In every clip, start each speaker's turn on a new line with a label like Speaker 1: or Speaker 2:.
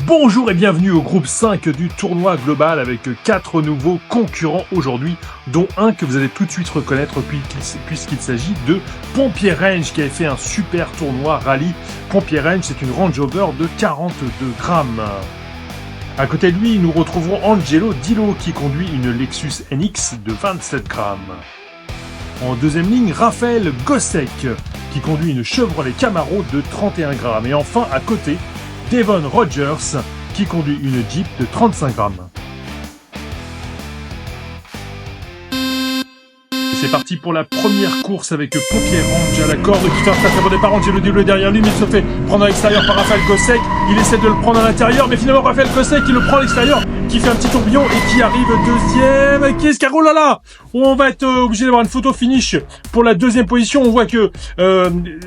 Speaker 1: Bonjour et bienvenue au groupe 5 du tournoi global avec 4 nouveaux concurrents aujourd'hui, dont un que vous allez tout de suite reconnaître puisqu'il s'agit de Pompier Range qui avait fait un super tournoi rallye. Pompier Range, c'est une Range Rover de 42 grammes. À côté de lui, nous retrouverons Angelo Dillo qui conduit une Lexus NX de 27 grammes. En deuxième ligne, Raphaël Gossec qui conduit une Chevrolet Camaro de 31 grammes. Et enfin, à côté, Devon Rogers qui conduit une Jeep de 35 grammes. C'est parti pour la première course avec Pompier Range à la corde qui fait un très bon départ. Angelo Dillo derrière lui, mais il se fait prendre à l'extérieur par Raphaël Gossec. Il essaie de le prendre à l'intérieur, mais finalement Raphaël Gossec qui le prend à l'extérieur, qui fait un petit tourbillon et qui arrive deuxième. Qu'est-ce qu'il y a? Oh là là! On va être obligé d'avoir une photo finish pour la deuxième position. On voit que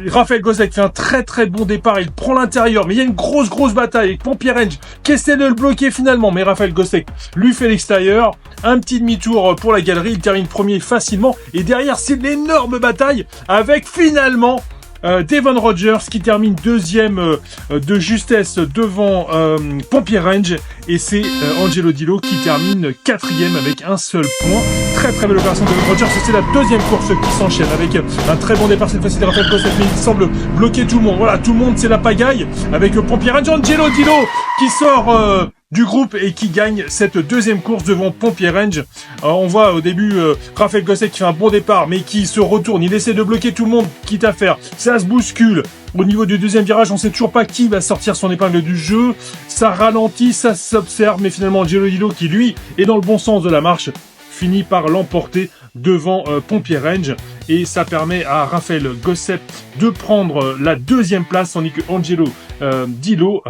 Speaker 1: Raphaël Gossec fait un très bon départ. Il prend l'intérieur, mais il y a une grosse bataille avec Pompier Range qui essaie de le bloquer finalement. Mais Raphaël Gossec lui fait l'extérieur. Un petit demi-tour pour la galerie. Il termine premier facilement. Et derrière, c'est l'énorme bataille avec finalement Devon Rogers qui termine deuxième de justesse devant Pompier Range, et c'est Angelo Dillo qui termine quatrième avec un seul point. Très belle opération de Devon Rogers, et c'est la deuxième course qui s'enchaîne avec un très bon départ cette fois-ci de Raphaël Gossec, mais il semble bloquer tout le monde. Voilà, tout le monde c'est la pagaille avec Pompier Range. Angelo Dillo qui sort du groupe et qui gagne cette deuxième course devant Pompier Range. On voit au début Raphaël Gossec qui fait un bon départ mais qui se retourne, il essaie de bloquer tout le monde, quitte à faire, ça se bouscule. Au niveau du deuxième virage, on sait toujours pas qui va sortir son épingle du jeu, ça ralentit, ça s'observe, mais finalement Angelo Dillo qui lui est dans le bon sens de la marche finit par l'emporter devant Pompier Range, et ça permet à Raphaël Gossec de prendre la deuxième place, tandis que Angelo Dillo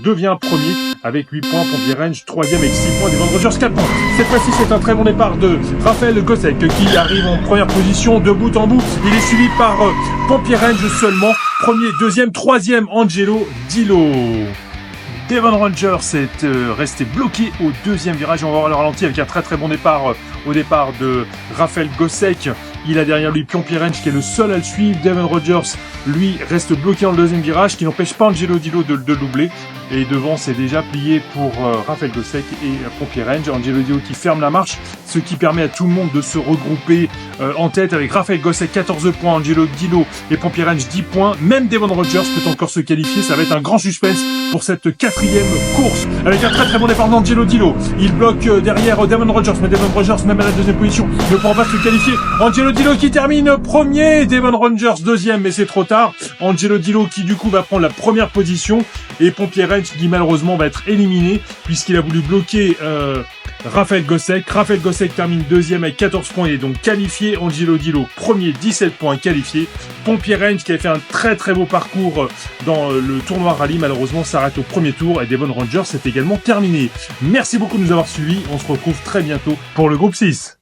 Speaker 1: devient premier avec 8 points, Pompier Range troisième avec 6 points, Devon Rogers 4 points. Cette fois-ci, c'est un très bon départ de Raphaël Gossec qui arrive en première position de bout en bout. Il est suivi par Pompier Range seulement, premier, deuxième, troisième Angelo Dillo. Devon Rogers est resté bloqué au deuxième virage. On va voir le ralenti avec un très bon départ au départ de Raphaël Gossec. Il a derrière lui Pompier Range qui est le seul à le suivre. Devon Rogers, lui, reste bloqué dans le deuxième virage, qui n'empêche pas Angelo Dillo de le doubler. Et devant, c'est déjà plié pour Raphaël Gossec et Pompier Range. Angelo Dillo qui ferme la marche, ce qui permet à tout le monde de se regrouper en tête avec Raphaël Gossec 14 points, Angelo Dillo et Pompier Range 10 points. Même Devon Rogers peut encore se qualifier. Ça va être un grand suspense pour cette quatrième course avec un très bon départ d'Angelo Dillo. Il bloque derrière Devon Rogers, mais Devon Rogers, même à la deuxième position, ne pourra pas se qualifier. Angelo Dillo qui termine premier, Devon Rogers deuxième, mais c'est trop tard. Angelo Dillo qui du coup va prendre la première position, et Pompier Range qui malheureusement va être éliminé puisqu'il a voulu bloquer Raphaël Gossec. Raphaël Gossec termine deuxième avec 14 points et est donc qualifié. Angelo Dillo premier, 17 points, qualifié. Pompier Range qui avait fait un très beau parcours dans le tournoi rallye, malheureusement s'arrête au premier tour, et Devon Rogers est également terminé. Merci beaucoup de nous avoir suivis. On se retrouve très bientôt pour le groupe 6.